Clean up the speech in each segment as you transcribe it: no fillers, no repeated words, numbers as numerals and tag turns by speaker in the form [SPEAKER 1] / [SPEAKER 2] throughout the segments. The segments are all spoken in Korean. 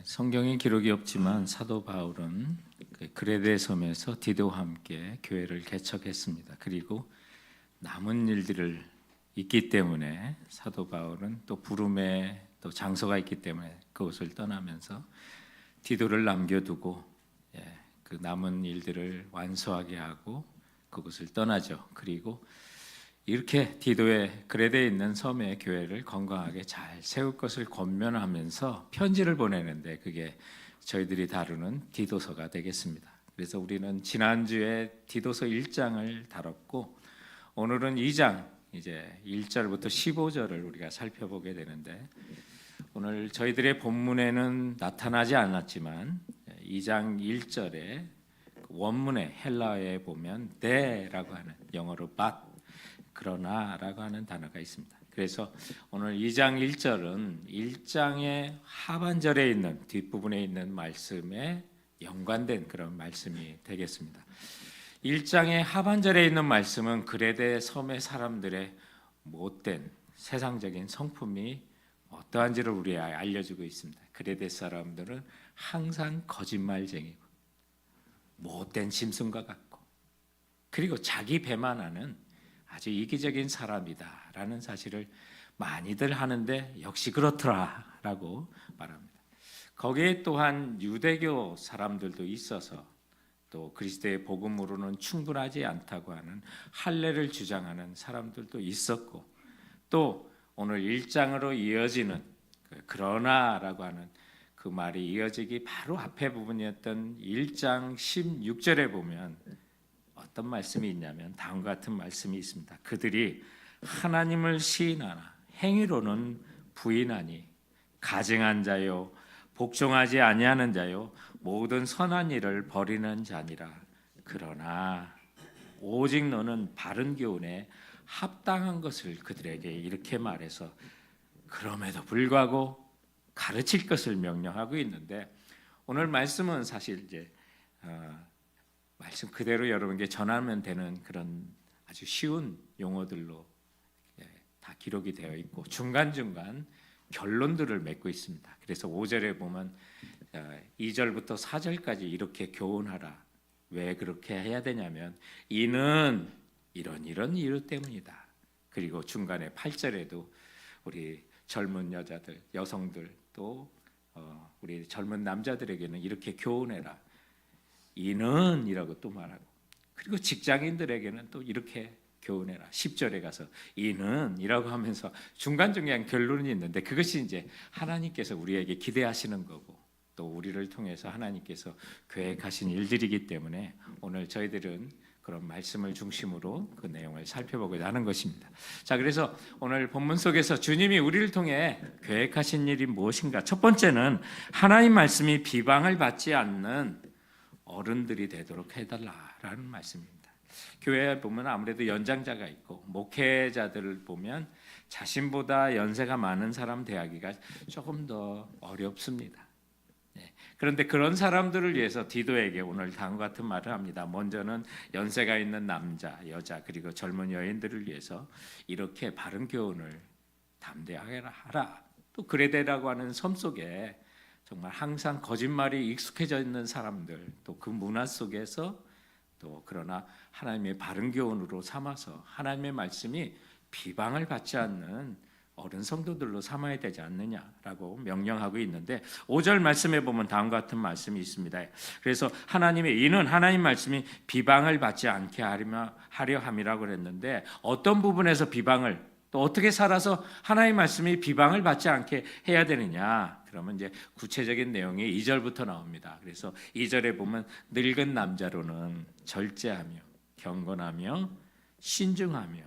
[SPEAKER 1] 성경에 기록이 없지만 사도 바울은 그레데 섬에서 디도와 함께 교회를 개척했습니다. 그리고 남은 일들을 있기 때문에 사도 바울은 또 부름에 또 장소가 있기 때문에 그곳을 떠나면서 디도를 남겨두고 그 남은 일들을 완수하게 하고 그곳을 떠나죠. 그리고 이렇게 디도의 그레데에 있는 섬의 교회를 건강하게 잘 세울 것을 권면하면서 편지를 보내는데 그게 저희들이 다루는 디도서가 되겠습니다. 그래서 우리는 지난주에 디도서 1장을 다뤘고 오늘은 2장 이제 1절부터 15절을 우리가 살펴보게 되는데 오늘 저희들의 본문에는 나타나지 않았지만 2장 1절에 원문의 헬라어에 보면 the라고 하는 영어로 but 그러나라고 하는 단어가 있습니다. 그래서 오늘 2장 1절은 1장의 하반절에 있는 뒷부분에 있는 말씀에 연관된 그런 말씀이 되겠습니다. 1장의 하반절에 있는 말씀은 그레데 섬의 사람들의 못된 세상적인 성품이 어떠한지를 우리에게 알려주고 있습니다. 그레데 사람들은 항상 거짓말쟁이고 못된 짐승과 같고 그리고 자기 배만 하는 아주 이기적인 사람이다라는 사실을 많이들 하는데 역시 그렇더라라고 말합니다. 거기에 또한 유대교 사람들도 있어서 또 그리스도의 복음으로는 충분하지 않다고 하는 할례를 주장하는 사람들도 있었고 또 오늘 1장으로 이어지는 그러나라고 하는 그 말이 이어지기 바로 앞에 부분이었던 1장 16절에 보면 어떤 말씀이 있냐면 다음과 같은 말씀이 있습니다. 그들이 하나님을 시인하나 행위로는 부인하니 가증한 자요 복종하지 아니하는 자요 모든 선한 일을 버리는 자니라. 그러나 오직 너는 바른 교훈에 합당한 것을 그들에게 이렇게 말해서 그럼에도 불구하고 가르칠 것을 명령하고 있는데 오늘 말씀은 사실 이제 말씀 그대로 여러분께 전하면 되는 그런 아주 쉬운 용어들로 다 기록이 되어 있고 중간중간 결론들을 맺고 있습니다. 그래서 5절에 보면 2절부터 4절까지 이렇게 교훈하라. 왜 그렇게 해야 되냐면 이는 이런 이유 때문이다. 그리고 중간에 8절에도 우리 젊은 여자들, 여성들 또 우리 젊은 남자들에게는 이렇게 교훈해라. 이는 이라고 또 말하고 그리고 직장인들에게는 또 이렇게 교훈해라. 10절에 가서 이는 이라고 하면서 중간중간 결론이 있는데 그것이 이제 하나님께서 우리에게 기대하시는 거고 또 우리를 통해서 하나님께서 계획하신 일들이기 때문에 오늘 저희들은 그런 말씀을 중심으로 그 내용을 살펴보고자 하는 것입니다. 자, 그래서 오늘 본문 속에서 주님이 우리를 통해 계획하신 일이 무엇인가? 첫 번째는 하나님 말씀이 비방을 받지 않는 어른들이 되도록 해달라라는 말씀입니다. 교회에 보면 아무래도 연장자가 있고 목회자들을 보면 자신보다 연세가 많은 사람 대하기가 조금 더 어렵습니다. 그런데 그런 사람들을 위해서 디도에게 오늘 다음과 같은 말을 합니다. 먼저는 연세가 있는 남자, 여자 그리고 젊은 여인들을 위해서 이렇게 바른 교훈을 담대하게 하라. 또 그레데라고 하는 섬 속에 정말 항상 거짓말이 익숙해져 있는 사람들 또 그 문화 속에서 또 그러나 하나님의 바른 교훈으로 삼아서 하나님의 말씀이 비방을 받지 않는 어른 성도들로 삼아야 되지 않느냐라고 명령하고 있는데 5절 말씀에 보면 다음과 같은 말씀이 있습니다. 그래서 이는 하나님 말씀이 비방을 받지 않게 하려 함이라고 그랬는데 어떤 부분에서 비방을 또 어떻게 살아서 하나님 말씀이 비방을 받지 않게 해야 되느냐? 그러면 이제 구체적인 내용이 2절부터 나옵니다. 그래서 2절에 보면 늙은 남자로는 절제하며 경건하며 신중하며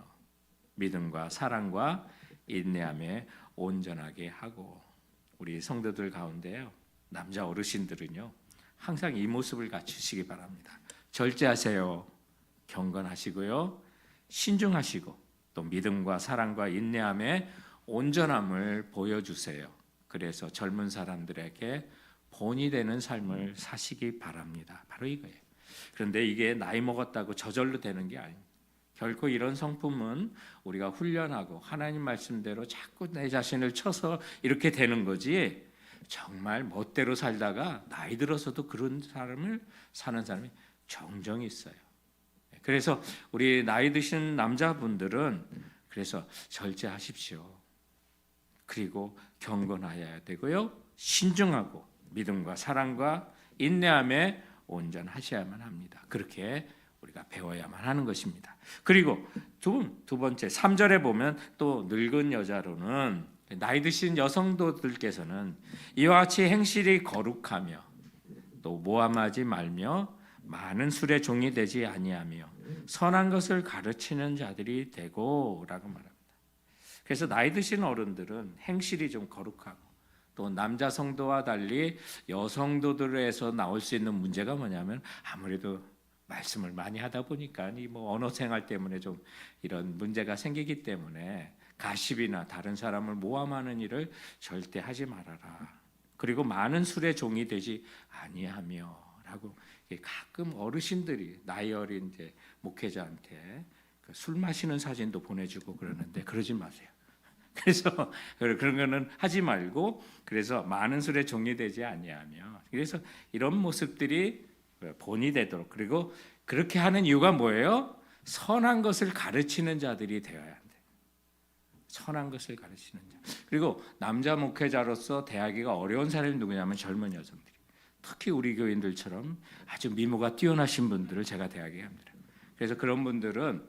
[SPEAKER 1] 믿음과 사랑과 인내함에 온전하게 하고 우리 성도들 가운데요 남자 어르신들은요 항상 이 모습을 갖추시기 바랍니다. 절제하세요. 경건하시고요. 신중하시고 또 믿음과 사랑과 인내함에 온전함을 보여주세요. 그래서 젊은 사람들에게 본이 되는 삶을 사시기 바랍니다. 바로 이거예요. 그런데 이게 나이 먹었다고 저절로 되는 게 아닙니다. 결코 이런 성품은 우리가 훈련하고 하나님 말씀대로 자꾸 내 자신을 쳐서 이렇게 되는 거지 정말 멋대로 살다가 나이 들어서도 그런 사람을 사는 사람이 종종 있어요. 그래서 우리 나이 드신 남자분들은 그래서 절제하십시오. 그리고 경건하여야 되고요. 신중하고 믿음과 사랑과 인내함에 온전하셔야만 합니다. 그렇게 우리가 배워야만 하는 것입니다. 그리고 두 번째 3절에 보면 또 늙은 여자로는 나이 드신 여성도들께서는 이와 같이 행실이 거룩하며 또 모함하지 말며 많은 술의 종이 되지 아니하며 선한 것을 가르치는 자들이 되고라고 말합니다. 그래서 나이 드신 어른들은 행실이 좀 거룩하고 또 남자 성도와 달리 여성도들에서 나올 수 있는 문제가 뭐냐면 아무래도 말씀을 많이 하다 보니까 이 뭐 언어 생활 때문에 좀 이런 문제가 생기기 때문에 가십이나 다른 사람을 모함하는 일을 절대 하지 말아라. 그리고 많은 술의 종이 되지 아니하며라고 가끔 어르신들이 나이 어린 이제 목회자한테 술 마시는 사진도 보내주고 그러는데 그러지 마세요. 그래서 그런 거는 하지 말고 그래서 많은 술에 종이되지 아니하며 그래서 이런 모습들이 본이 되도록 그리고 그렇게 하는 이유가 뭐예요? 선한 것을 가르치는 자들이 되어야 한대. 선한 것을 가르치는 자. 그리고 남자 목회자로서 대하기가 어려운 사람이 누구냐면 젊은 여성들이. 특히 우리 교인들처럼 아주 미모가 뛰어나신 분들을 제가 대하게 합니다. 그래서 그런 분들은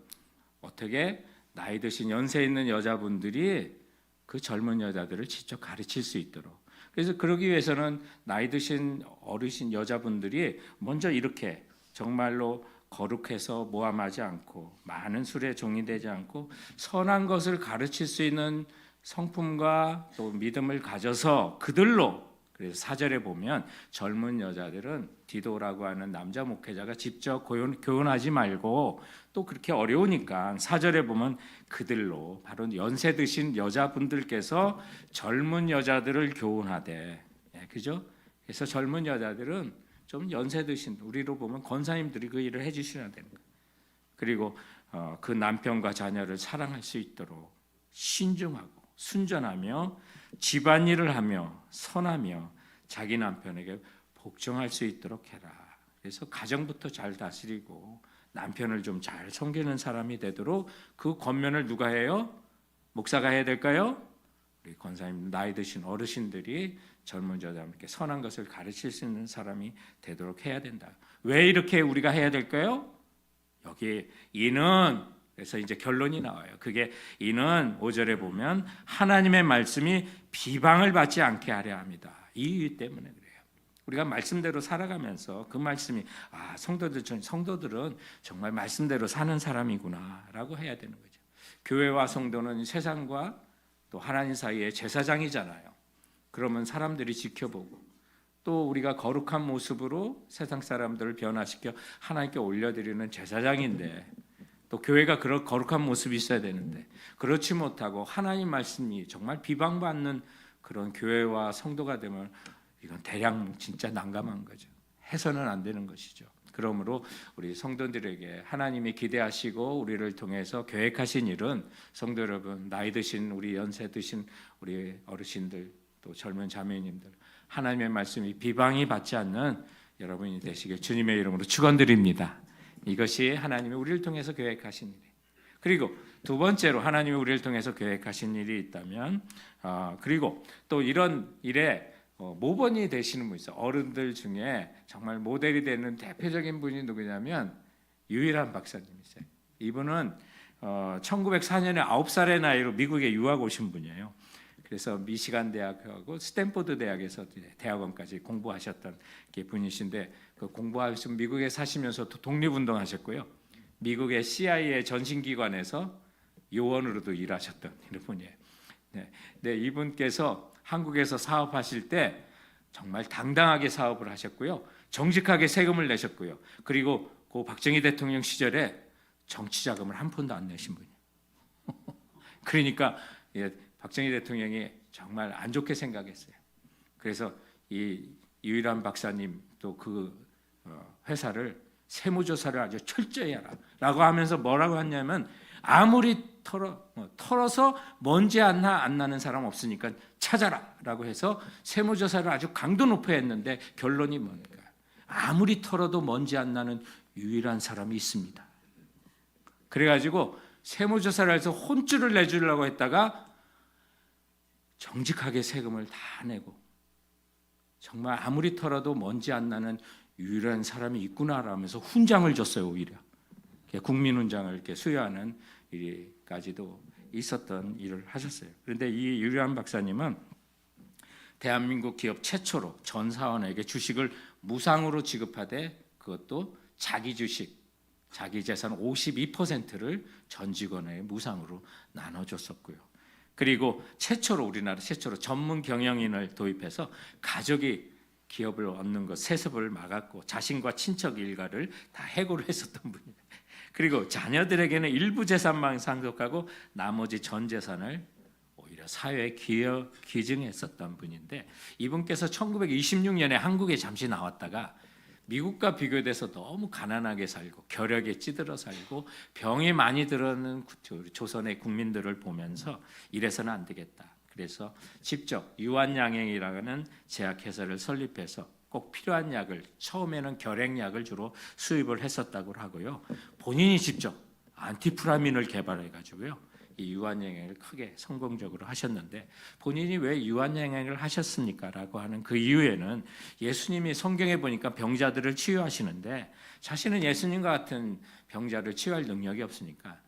[SPEAKER 1] 어떻게 나이 드신 연세 있는 여자분들이 그 젊은 여자들을 직접 가르칠 수 있도록 그래서 그러기 위해서는 나이 드신 어르신 여자분들이 먼저 이렇게 정말로 거룩해서 모함하지 않고 많은 술에 종이 되지 않고 선한 것을 가르칠 수 있는 성품과 또 믿음을 가져서 그들로 그래서 4절에 보면 젊은 여자들은 디도라고 하는 남자 목회자가 직접 교훈하지 말고 또 그렇게 어려우니까 4절에 보면 그들로 바로 연세 드신 여자분들께서 젊은 여자들을 교훈하되 그죠? 그래서 젊은 여자들은 좀 연세 드신 우리로 보면 권사님들이 그 일을 해주셔야 되는 거예요. 그리고 그 남편과 자녀를 사랑할 수 있도록 신중하고 순전하며 집안일을 하며 선하며 자기 남편에게 복종할 수 있도록 해라. 그래서 가정부터 잘 다스리고 남편을 좀 잘 섬기는 사람이 되도록 그 권면을 누가 해요? 목사가 해야 될까요? 우리 권사님 나이 드신 어르신들이 젊은 여자분께 선한 것을 가르칠 수 있는 사람이 되도록 해야 된다. 왜 이렇게 우리가 해야 될까요? 여기 이는 그래서 이제 결론이 나와요. 그게 이는 5절에 보면 하나님의 말씀이 비방을 받지 않게 하려 합니다. 이 이유 때문에 그래요. 우리가 말씀대로 살아가면서 그 말씀이 성도들은 정말 말씀대로 사는 사람이구나라고 해야 되는 거죠. 교회와 성도는 세상과 또 하나님 사이의 제사장이잖아요. 그러면 사람들이 지켜보고 또 우리가 거룩한 모습으로 세상 사람들을 변화시켜 하나님께 올려드리는 제사장인데 또 교회가 그런 거룩한 모습이 있어야 되는데 그렇지 못하고 하나님 말씀이 정말 비방받는 그런 교회와 성도가 되면 이건 대량 진짜 난감한 거죠. 해서는 안 되는 것이죠. 그러므로 우리 성도들에게 하나님이 기대하시고 우리를 통해서 계획하신 일은 성도 여러분 나이 드신 우리 연세 드신 우리 어르신들 또 젊은 자매님들 하나님의 말씀이 비방이 받지 않는 여러분이 되시길 주님의 이름으로 축원드립니다. 이것이 하나님이 우리를 통해서 계획하신 일이에요. 그리고 두 번째로 하나님이 우리를 통해서 계획하신 일이 있다면 그리고 또 이런 일에 모범이 되시는 분 있어요. 어른들 중에 정말 모델이 되는 대표적인 분이 누구냐면 유일한 박사님이세요. 이분은 1904년에 9살의 나이로 미국에 유학 오신 분이에요. 그래서 미시간 대학하고 스탠포드 대학에서 대학원까지 공부하셨던 분이신데 그 공부하시면 미국에 사시면서 독립운동하셨고요. 미국의 CIA 전신기관에서 요원으로도 일하셨던 이런 분이에요. 네, 이분께서 한국에서 사업하실 때 정말 당당하게 사업을 하셨고요. 정직하게 세금을 내셨고요. 그리고 그 박정희 대통령 시절에 정치 자금을 한 푼도 안 내신 분이에요. 그러니까 박정희 대통령이 정말 안 좋게 생각했어요. 그래서 이 유일한 박사님 또 그 회사를 세무조사를 아주 철저히 하라 라고 하면서 뭐라고 했냐면 아무리 털어서 먼지 안 나는 사람 없으니까 찾아라라고 해서 세무조사를 아주 강도 높여 했는데 결론이 뭔가? 아무리 털어도 먼지 안 나는 유일한 사람이 있습니다. 그래가지고 세무조사를 해서 혼쭐을 내주려고 했다가 정직하게 세금을 다 내고 정말 아무리 털어도 먼지 안 나는 유일한 사람이 있구나라면서 훈장을 줬어요. 오히려 국민훈장을 이렇게 수여하는 일까지도 있었던 일을 하셨어요. 그런데 이 유리한 박사님은 대한민국 기업 최초로 전 사원에게 주식을 무상으로 지급하되 그것도 자기 주식, 자기 재산 52%를 전 직원에게 무상으로 나눠줬었고요. 그리고 우리나라 최초로 전문 경영인을 도입해서 가족이 기업을 얻는 것 세습을 막았고 자신과 친척 일가를 다 해고를 했었던 분이에요. 그리고 자녀들에게는 일부 재산만 상속하고 나머지 전 재산을 오히려 사회에 기증했었던 분인데 이분께서 1926년에 한국에 잠시 나왔다가 미국과 비교돼서 너무 가난하게 살고 결핵에 찌들어 살고 병이 많이 들어는 조선의 국민들을 보면서 이래서는 안 되겠다. 그래서 직접 유한양행이라는 제약회사를 설립해서 꼭 필요한 약을 처음에는 결핵약을 주로 수입을 했었다고 하고요. 본인이 직접 안티프라민을 개발해 가지고요. 이 유한양행을 크게 성공적으로 하셨는데 본인이 왜 유한양행을 하셨습니까? 라고 하는 그 이유에는 예수님이 성경에 보니까 병자들을 치유하시는데 자신은 예수님과 같은 병자를 치유할 능력이 없으니까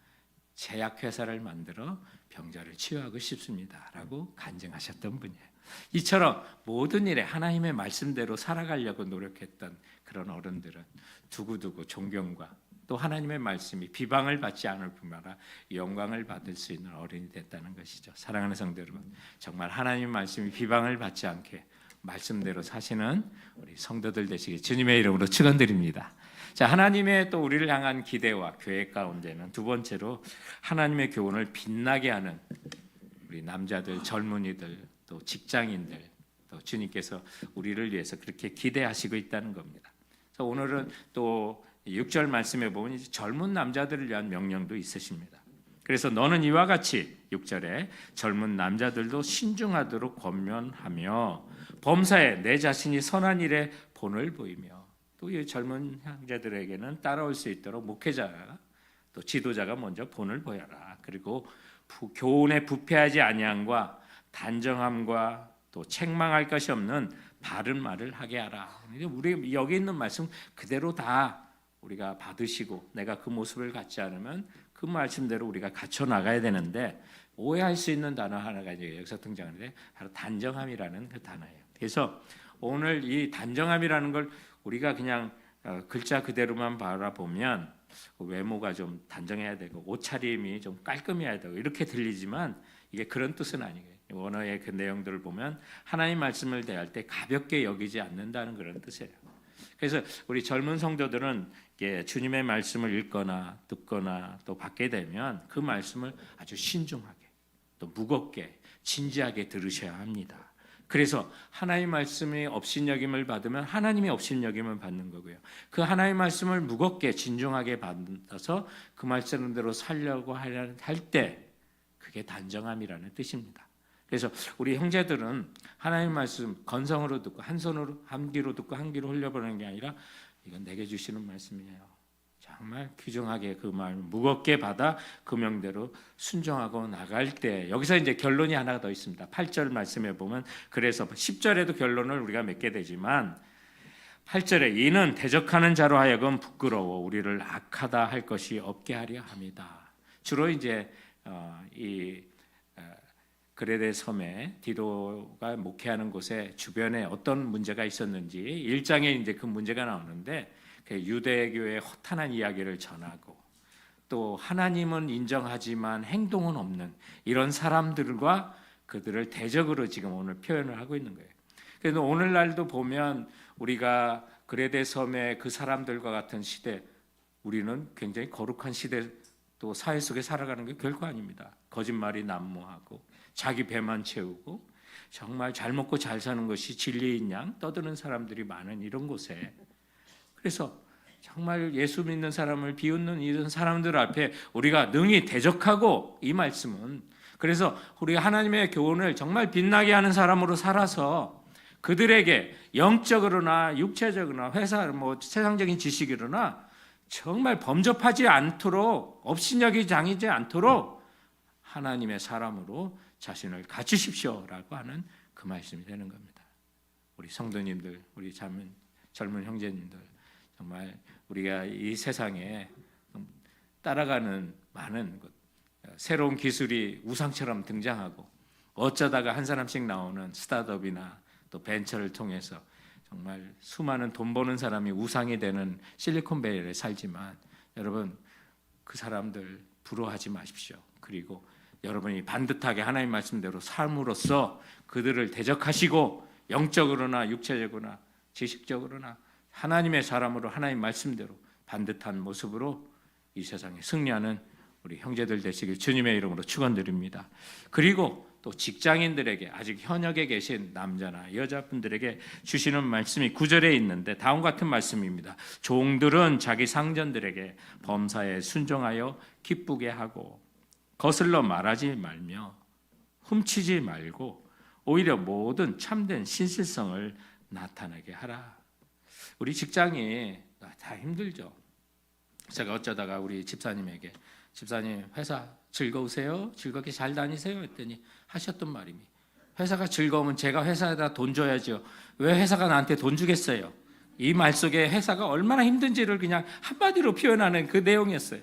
[SPEAKER 1] 제약회사를 만들어 병자를 치유하고 싶습니다. 라고 간증하셨던 분이에요. 이처럼 모든 일에 하나님의 말씀대로 살아가려고 노력했던 그런 어른들은 두고두고 존경과 또 하나님의 말씀이 비방을 받지 않을 뿐만 아니라 영광을 받을 수 있는 어른이 됐다는 것이죠. 사랑하는 성도 여러분, 정말 하나님의 말씀이 비방을 받지 않게 말씀대로 사시는 우리 성도들 되시길 주님의 이름으로 축원드립니다. 자, 하나님의 또 우리를 향한 기대와 계획 가운데는 두 번째로 하나님의 교훈을 빛나게 하는 우리 남자들, 젊은이들, 또 직장인들, 또 주님께서 우리를 위해서 그렇게 기대하시고 있다는 겁니다. 그래서 오늘은 또 6절 말씀에 보면 젊은 남자들을 위한 명령도 있으십니다. 그래서 너는 이와 같이 6절에 젊은 남자들도 신중하도록 권면하며 범사에 내 자신이 선한 일에 본을 보이며 또 이 젊은 형제들에게는 따라올 수 있도록 목회자가 또 지도자가 먼저 본을 보여라. 그리고 교훈에 부패하지 아니함과 단정함과 또 책망할 것이 없는 바른 말을 하게 하라. 우리 여기 있는 말씀 그대로 다 우리가 받으시고 내가 그 모습을 갖지 않으면 그 말씀대로 우리가 갖춰 나가야 되는데 오해할 수 있는 단어 하나가 이제 여기서 등장하는데 바로 단정함이라는 그 단어예요. 그래서 오늘 이 단정함이라는 걸 우리가 그냥 글자 그대로만 바라보면 외모가 좀 단정해야 되고 옷차림이 좀 깔끔해야 되고 이렇게 들리지만 이게 그런 뜻은 아니에요. 원어의 그 내용들을 보면 하나님 말씀을 대할 때 가볍게 여기지 않는다는 그런 뜻이에요. 그래서 우리 젊은 성도들은 주님의 말씀을 읽거나 듣거나 또 받게 되면 그 말씀을 아주 신중하게 또 무겁게 진지하게 들으셔야 합니다. 그래서 하나님 말씀이 업신여김을 받으면 하나님이 업신여김을 받는 거고요. 그 하나님 말씀을 무겁게 진중하게 받아서 그 말씀대로 살려고 할 때 그게 단정함이라는 뜻입니다. 그래서 우리 형제들은 하나님 말씀 건성으로 듣고 한 손으로 한 귀로 듣고 한 귀로 흘려보내는 게 아니라 이건 내게 주시는 말씀이에요. 정말 귀중하게 그 말 무겁게 받아 그 명대로 순종하고 나갈 때 여기서 이제 결론이 하나가 더 있습니다. 8절 말씀에 보면 그래서 10절에도 결론을 우리가 맺게 되지만 8절에 이는 대적하는 자로 하여금 부끄러워 우리를 악하다 할 것이 없게 하려 합니다. 주로 이제 이 그레데 섬에 디도가 목회하는 곳에 주변에 어떤 문제가 있었는지 1장에 이제 그 문제가 나오는데 그 유대교의 허탄한 이야기를 전하고 또 하나님은 인정하지만 행동은 없는 이런 사람들과 그들을 대적으로 지금 오늘 표현을 하고 있는 거예요. 그래서 오늘날도 보면 우리가 그레데 섬의 그 사람들과 같은 시대, 우리는 굉장히 거룩한 시대 또 사회 속에 살아가는 게 결코 아닙니다. 거짓말이 난무하고 자기 배만 채우고 정말 잘 먹고 잘 사는 것이 진리인 양 떠드는 사람들이 많은 이런 곳에 그래서 정말 예수 믿는 사람을 비웃는 이런 사람들 앞에 우리가 능히 대적하고, 이 말씀은 그래서 우리가 하나님의 교훈을 정말 빛나게 하는 사람으로 살아서 그들에게 영적으로나 육체적으로나 회사 세상적인 지식이로나 정말 범접하지 않도록, 업신여기지 당하지 않도록 하나님의 사람으로 자신을 갖추십시오라고 하는 그 말씀이 되는 겁니다. 우리 성도님들, 우리 젊은 형제님들, 정말 우리가 이 세상에 따라가는 많은 새로운 기술이 우상처럼 등장하고, 어쩌다가 한 사람씩 나오는 스타트업이나 또 벤처를 통해서 정말 수많은 돈 버는 사람이 우상이 되는 실리콘밸리에 살지만, 여러분 그 사람들 부러워하지 마십시오. 그리고 여러분이 반듯하게 하나님 말씀대로 삶으로써 그들을 대적하시고, 영적으로나 육체적으로나 지식적으로나 하나님의 사람으로 하나님 말씀대로 반듯한 모습으로 이 세상에 승리하는 우리 형제들 되시길 주님의 이름으로 축원드립니다. 그리고 또 직장인들에게, 아직 현역에 계신 남자나 여자분들에게 주시는 말씀이 9절에 있는데 다음 같은 말씀입니다. 종들은 자기 상전들에게 범사에 순종하여 기쁘게 하고 거슬러 말하지 말며 훔치지 말고 오히려 모든 참된 신실성을 나타나게 하라. 우리 직장이 다 힘들죠. 제가 어쩌다가 우리 집사님에게, 집사님 회사 즐거우세요? 즐겁게 잘 다니세요? 했더니 하셨던 말이, 회사가 즐거우면 제가 회사에다 돈 줘야죠. 왜 회사가 나한테 돈 주겠어요? 이 말 속에 회사가 얼마나 힘든지를 그냥 한마디로 표현하는 그 내용이었어요.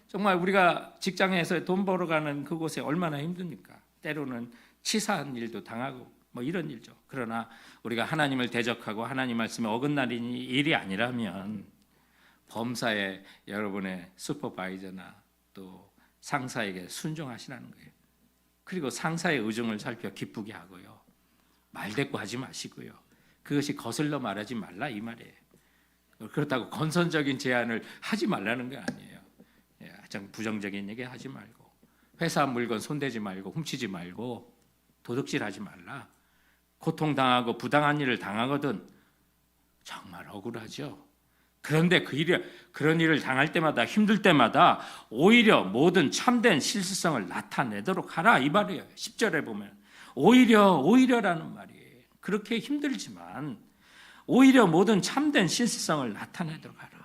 [SPEAKER 1] 정말 우리가 직장에서 돈 벌어가는 그곳에 얼마나 힘듭니까? 때로는 치사한 일도 당하고 이런 일죠. 그러나 우리가 하나님을 대적하고 하나님 말씀에 어긋나는 일이 아니라면 범사에 여러분의 슈퍼바이저나 또 상사에게 순종하시라는 거예요. 그리고 상사의 의중을 살펴 기쁘게 하고요. 말대꾸하지 마시고요. 그것이 거슬러 말하지 말라 이 말이에요. 그렇다고 건선적인 제안을 하지 말라는 게 아니에요. 가장 부정적인 얘기 하지 말고, 회사 물건 손대지 말고, 훔치지 말고, 도둑질하지 말라. 고통당하고 부당한 일을 당하거든 정말 억울하죠. 그런데 그런 일을 당할 때마다, 힘들 때마다 오히려 모든 참된 실수성을 나타내도록 하라 이 말이에요. 10절에 보면 오히려라는 말이에요. 그렇게 힘들지만 오히려 모든 참된 실수성을 나타내도록 하라.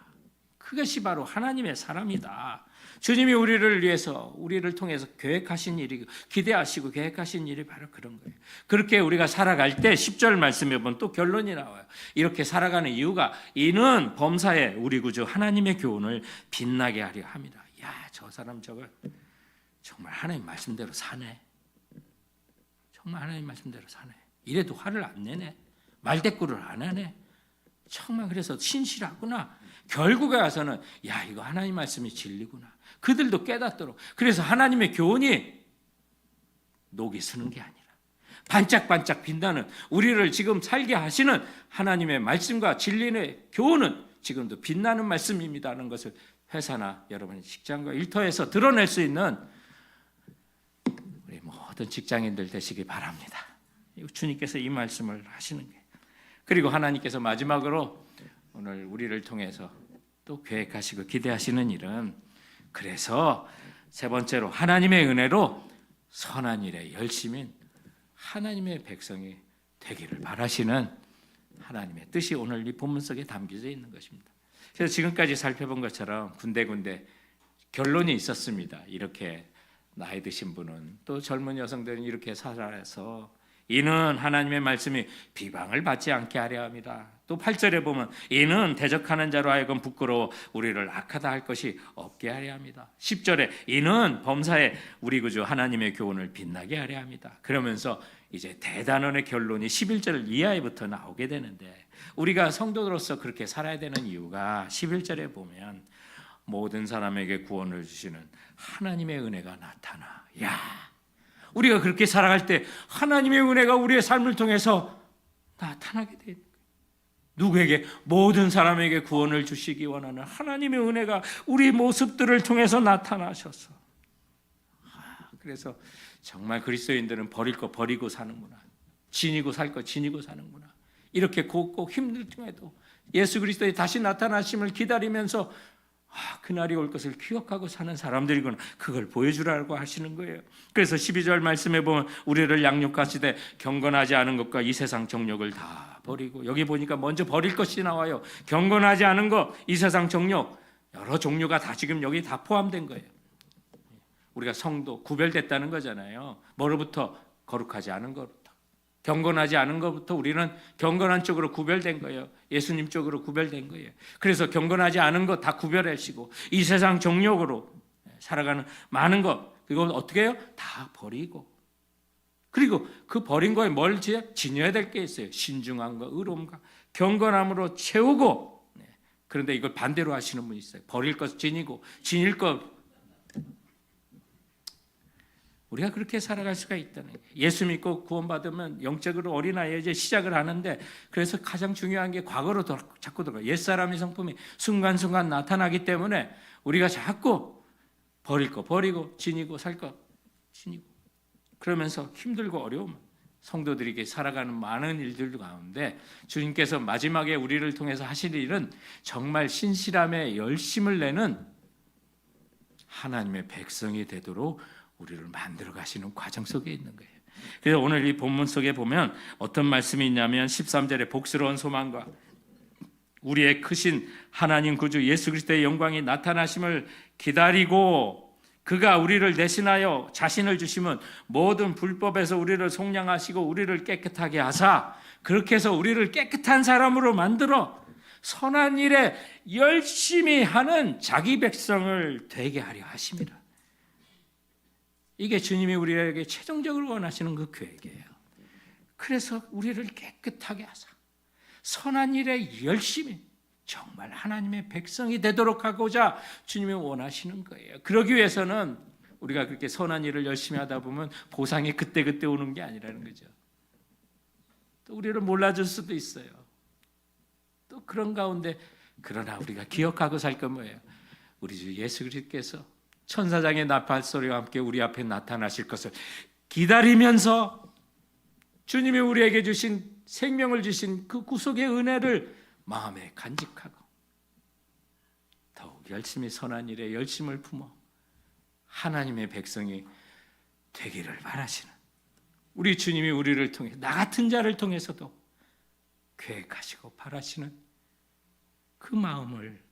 [SPEAKER 1] 그것이 바로 하나님의 사람이다. 주님이 우리를 위해서, 우리를 통해서 계획하신 일이, 기대하시고 계획하신 일이 바로 그런 거예요. 그렇게 우리가 살아갈 때 10절 말씀에 보면 또 결론이 나와요. 이렇게 살아가는 이유가, 이는 범사에 우리 구주 하나님의 교훈을 빛나게 하려 합니다. 야, 저 사람 저걸 정말 하나님 말씀대로 사네. 정말 하나님 말씀대로 사네. 이래도 화를 안 내네. 말대꾸를 안 하네. 정말 그래서 신실하구나. 결국에 와서는 야, 이거 하나님 말씀이 진리구나. 그들도 깨닫도록. 그래서 하나님의 교훈이 녹이 스는 게 아니라 반짝반짝 빛나는, 우리를 지금 살게 하시는 하나님의 말씀과 진리의 교훈은 지금도 빛나는 말씀입니다는 것을 회사나 여러분의 직장과 일터에서 드러낼 수 있는 우리 모든 직장인들 되시기 바랍니다. 주님께서 이 말씀을 하시는 게, 그리고 하나님께서 마지막으로 오늘 우리를 통해서 또 계획하시고 기대하시는 일은, 그래서 세 번째로 하나님의 은혜로 선한 일에 열심인 하나님의 백성이 되기를 바라시는 하나님의 뜻이 오늘 이 본문 속에 담겨져 있는 것입니다. 그래서 지금까지 살펴본 것처럼 군데군데 결론이 있었습니다. 이렇게 나이 드신 분은, 또 젊은 여성들은 이렇게 살아서 이는 하나님의 말씀이 비방을 받지 않게 하려 합니다. 또 8절에 보면 이는 대적하는 자로 하여금 부끄러워 우리를 악하다 할 것이 없게 하려 합니다. 10절에 이는 범사에 우리 구주 하나님의 교훈을 빛나게 하려 합니다. 그러면서 이제 대단원의 결론이 11절 이하에부터 나오게 되는데, 우리가 성도로서 그렇게 살아야 되는 이유가 11절에 보면 모든 사람에게 구원을 주시는 하나님의 은혜가 나타나. 야, 우리가 그렇게 살아갈 때 하나님의 은혜가 우리의 삶을 통해서 나타나게 돼. 누구에게? 모든 사람에게 구원을 주시기 원하는 하나님의 은혜가 우리 모습들을 통해서 나타나셔서, 그래서 정말 그리스도인들은 버릴 거 버리고 사는구나, 지니고 살 거 지니고 사는구나, 이렇게 곱고 힘들 중에도 예수 그리스도의 다시 나타나심을 기다리면서 그날이 올 것을 기억하고 사는 사람들이구나, 그걸 보여주라고 하시는 거예요. 그래서 12절 말씀에 보면 우리를 양육하시되 경건하지 않은 것과 이 세상 정욕을 다 버리고, 여기 보니까 먼저 버릴 것이 나와요. 경건하지 않은 것, 이 세상 정욕, 여러 종류가 다 지금 여기 다 포함된 거예요. 우리가 성도 구별됐다는 거잖아요. 뭐로부터? 거룩하지 않은 것부터, 경건하지 않은 것부터 우리는 경건한 쪽으로 구별된 거예요. 예수님 쪽으로 구별된 거예요. 그래서 경건하지 않은 것 다 구별하시고 이 세상 정욕으로 살아가는 많은 것, 그건 어떻게 해요? 다 버리고, 그리고 그 버린 거에 뭘 지녀야 될 게 있어요. 신중함과 의로움과 경건함으로 채우고. 그런데 이걸 반대로 하시는 분이 있어요. 버릴 것 지니고 지닐 것. 우리가 그렇게 살아갈 수가 있다는 거예요. 예수 믿고 구원받으면 영적으로 어린아이에 이제 시작을 하는데, 그래서 가장 중요한 게 과거로 자꾸 들어가요. 옛사람의 성품이 순간순간 나타나기 때문에 우리가 자꾸 버릴 거 버리고 지니고 살 거 지니고, 그러면서 힘들고 어려움, 성도들에게 살아가는 많은 일들 가운데 주님께서 마지막에 우리를 통해서 하실 일은 정말 신실함에 열심을 내는 하나님의 백성이 되도록 우리를 만들어 가시는 과정 속에 있는 거예요. 그래서 오늘 이 본문 속에 보면 어떤 말씀이 있냐면 13절에 복스러운 소망과 우리의 크신 하나님 구주 예수 그리스도의 영광이 나타나심을 기다리고, 그가 우리를 대신하여 자신을 주시면 모든 불법에서 우리를 속량하시고 우리를 깨끗하게 하사, 그렇게 해서 우리를 깨끗한 사람으로 만들어 선한 일에 열심히 하는 자기 백성을 되게 하려 하십니다. 이게 주님이 우리에게 최종적으로 원하시는 그 계획이에요. 그래서 우리를 깨끗하게 하사 선한 일에 열심히 정말 하나님의 백성이 되도록 하고자 주님이 원하시는 거예요. 그러기 위해서는 우리가 그렇게 선한 일을 열심히 하다 보면 보상이 그때그때 오는 게 아니라는 거죠. 또 우리를 몰라줄 수도 있어요. 또 그런 가운데, 그러나 우리가 기억하고 살 건 뭐예요? 우리 주 예수 그리스도께서 천사장의 나팔 소리와 함께 우리 앞에 나타나실 것을 기다리면서 주님이 우리에게 주신 생명을 주신 그 구속의 은혜를 마음에 간직하고 더욱 열심히 선한 일에 열심을 품어 하나님의 백성이 되기를 바라시는 우리 주님이 우리를 통해 나 같은 자를 통해서도 계획하시고 바라시는 그 마음을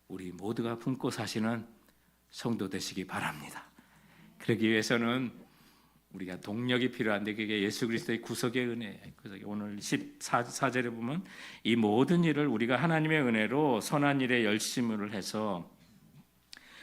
[SPEAKER 1] 우리 모두가 품고 사시는 성도 되시기 바랍니다. 그러기 위해서는 우리가 동력이 필요한데 그게 예수 그리스도의 구속의 은혜예요. 그래서 오늘 14절에 보면 이 모든 일을 우리가 하나님의 은혜로 선한 일에 열심을 해서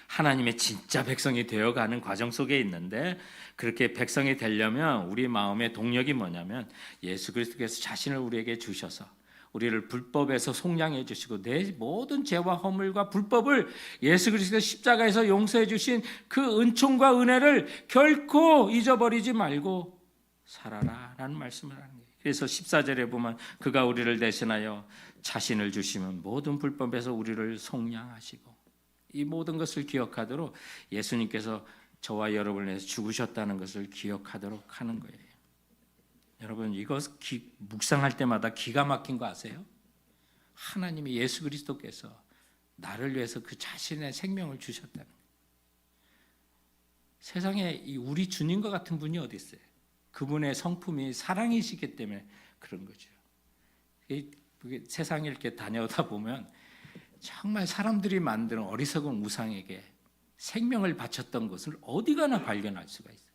[SPEAKER 1] 하나님의 진짜 백성이 되어가는 과정 속에 있는데, 그렇게 백성이 되려면 우리 마음의 동력이 뭐냐면 예수 그리스도께서 자신을 우리에게 주셔서 우리를 불법에서 속량해 주시고 내 모든 죄와 허물과 불법을 예수 그리스도 십자가에서 용서해 주신 그 은총과 은혜를 결코 잊어버리지 말고 살아라라는 말씀을 하는 거예요. 그래서 14절에 보면 그가 우리를 대신하여 자신을 주시면 모든 불법에서 우리를 속량하시고, 이 모든 것을 기억하도록 예수님께서 저와 여러분을 위해서 죽으셨다는 것을 기억하도록 하는 거예요. 여러분, 이것 묵상할 때마다 기가 막힌 거 아세요? 하나님이 예수 그리스도께서 나를 위해서 그 자신의 생명을 주셨다는 거예요. 세상에 우리 주님과 같은 분이 어디 있어요? 그분의 성품이 사랑이시기 때문에 그런 거죠. 세상에 이렇게 다녀다 보면 정말 사람들이 만드는 어리석은 우상에게 생명을 바쳤던 것을 어디 가나 발견할 수가 있어요.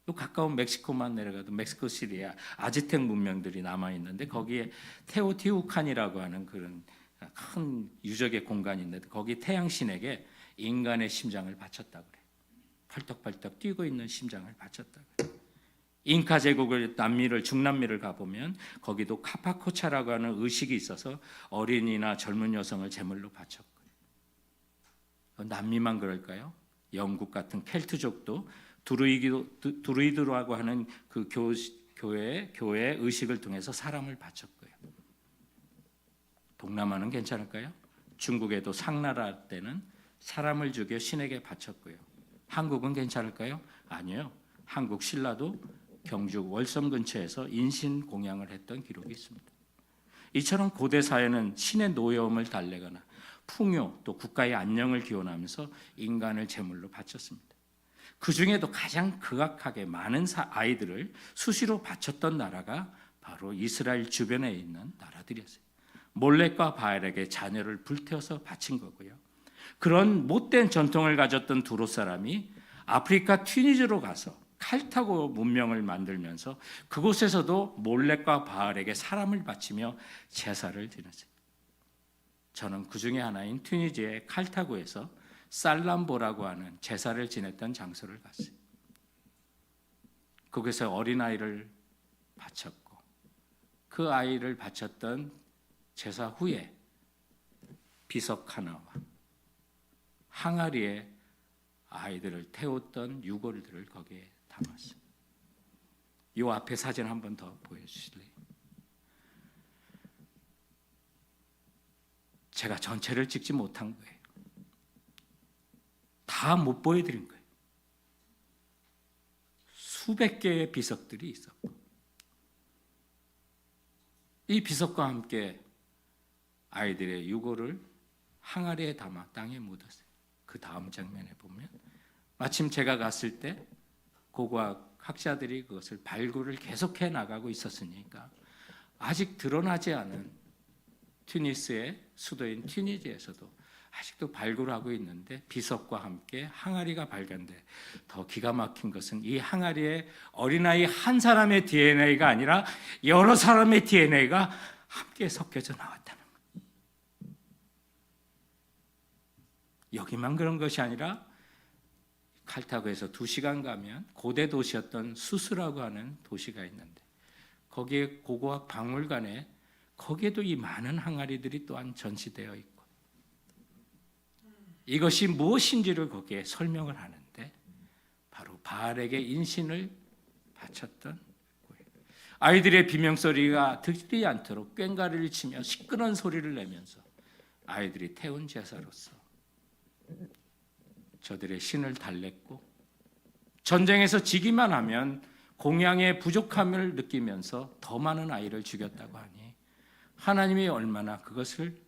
[SPEAKER 1] 또 가까운 멕시코만 내려가도 멕시코 시리아 아즈텍 문명들이 남아 있는데 거기에 테오티우칸이라고 하는 그런 큰 유적의 공간이 있는데 거기 태양신에게 인간의 심장을 바쳤다고 그래요. 펄떡펄떡 뛰고 있는 심장을 바쳤다고 그래요. 잉카 제국을 중남미를 가보면 거기도 카파코차라고 하는 의식이 있어서 어린이나 젊은 여성을 제물로 바쳤고요. 남미만 그럴까요? 영국 같은 켈트족도 두루이드라고 하는 그 교회 의식을 통해서 사람을 바쳤고요. 동남아는 괜찮을까요? 중국에도 상나라 때는 사람을 죽여 신에게 바쳤고요. 한국은 괜찮을까요? 아니요. 한국 신라도 경주 월섬 근처에서 인신 공양을 했던 기록이 있습니다. 이처럼 고대 사회는 신의 노여움을 달래거나 풍요 또 국가의 안녕을 기원하면서 인간을 제물로 바쳤습니다. 그 중에도 가장 극악하게 많은 아이들을 수시로 바쳤던 나라가 바로 이스라엘 주변에 있는 나라들이었어요. 몰렉과 바알에게 자녀를 불태워서 바친 거고요. 그런 못된 전통을 가졌던 두로 사람이 아프리카 튀니지로 가서 칼타고 문명을 만들면서 그곳에서도 몰렉과 바알에게 사람을 바치며 제사를 지냈어요. 저는 그 중에 하나인 튀니지의 칼타고에서 살람보라고 하는 제사를 지냈던 장소를 갔어요. 거기서 어린아이를 바쳤고 그 아이를 바쳤던 제사 후에 비석 하나와 항아리에 아이들을 태웠던 유골들을 거기에 담았어요. 이 앞에 사진 한 번 더 보여주실래요? 제가 전체를 찍지 못한 거예요. 다 못 보여드린 거예요. 수백 개의 비석들이 있었고 이 비석과 함께 아이들의 유골을 항아리에 담아 땅에 묻었어요. 그 다음 장면에 보면 마침 제가 갔을 때 고고학 학자들이 그것을 발굴을 계속해 나가고 있었으니까 아직 드러나지 않은 튜니스의 수도인 튀니지에서도 아직도 발굴하고 있는데 비석과 함께 항아리가 발견돼. 더 기가 막힌 것은 이 항아리에 어린아이 한 사람의 DNA가 아니라 여러 사람의 DNA가 함께 섞여져 나왔다는 거예요. 여기만 그런 것이 아니라 칼타고에서 2시간 가면 고대 도시였던 수스라고 하는 도시가 있는데 거기에 고고학 박물관에 거기에도 이 많은 항아리들이 또한 전시되어 있고 이것이 무엇인지를 거기에 설명을 하는데 바로 바알에게 인신을 바쳤던 거예요. 아이들의 비명소리가 들리지 않도록 꽹과리를 치며 시끄러운 소리를 내면서 아이들이 태운 제사로서 저들의 신을 달랬고 전쟁에서 지기만 하면 공양의 부족함을 느끼면서 더 많은 아이를 죽였다고 하니 하나님이 얼마나 그것을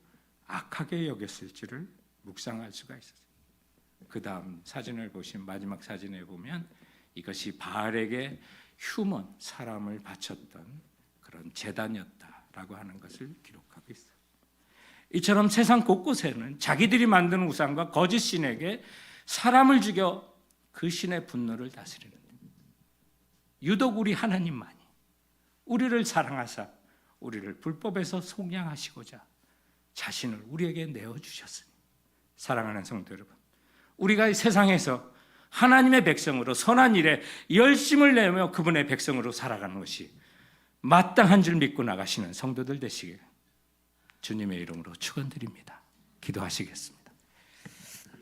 [SPEAKER 1] 악하게 여겼을지를 묵상할 수가 있었어요. 그 다음 사진을 보시면 마지막 사진에 보면 이것이 바알에게 휴먼 사람을 바쳤던 그런 제단이었다라고 하는 것을 기록하고 있어요. 이처럼 세상 곳곳에는 자기들이 만든 우상과 거짓 신에게 사람을 죽여 그 신의 분노를 다스리는 유독 우리 하나님만이 우리를 사랑하사 우리를 불법에서 속량하시고자 자신을 우리에게 내어주셨으니 사랑하는 성도 여러분, 우리가 이 세상에서 하나님의 백성으로 선한 일에 열심을 내며 그분의 백성으로 살아가는 것이 마땅한 줄 믿고 나가시는 성도들 되시길 주님의 이름으로 축원드립니다. 기도하시겠습니다.